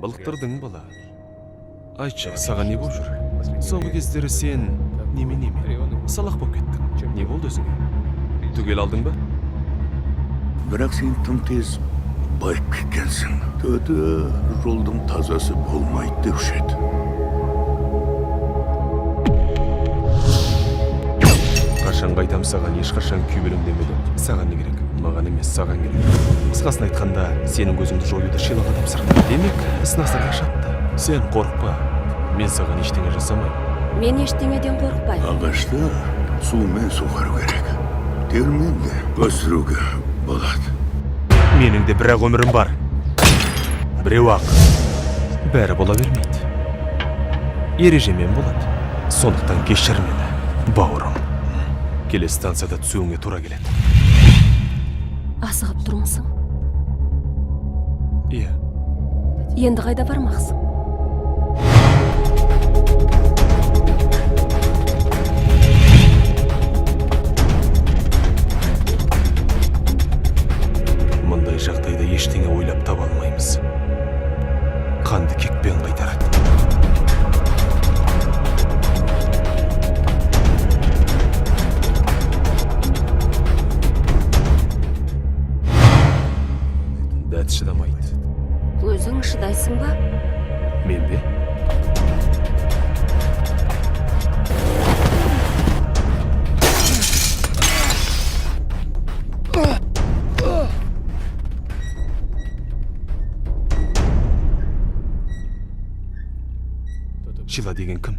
Былықтырдың бала. Айтшы, саған не болып жүр? Соңғы кездері сен неме? Салақ болып кеттің. Не болды өзіңе? Түгел алдың ба? Бірақ сен тым тез байып кеткенсің. Төті жолдың тазасы болмайды деуші еді. Қашан қайтам саған, ешқашан күйбелем демедім. Саған не керек? Маған емес, саған керек. Қысқасын айтқанда, сенің көзіңді жоюды Шилаға тапсырдым. Демек, снасырға шапты. Сен қорықпа. Мен саған ештеңе жасамаймын. Мен ештеңеден қорықпаймын. Ағашты сумен суғару керек. Термен де өсіруге болады. Менің де бірақ өмірім бар. Біреу ақ. Бәрі бола бермейді. Ережемен болады. Сондықтан кешір мені, бауырым. Келесі станцияда түсуіңе тура келеді. Асығып тұрмысың? Иә. Енді қайда бармақсың? Мұндай жағдайда ештеңе ойлап таба алмаймыз. Қанды кекпен қайтарады. Дәті шыдамайды. Өзің шыдайсың ба? Мен бе? Шила деген кім?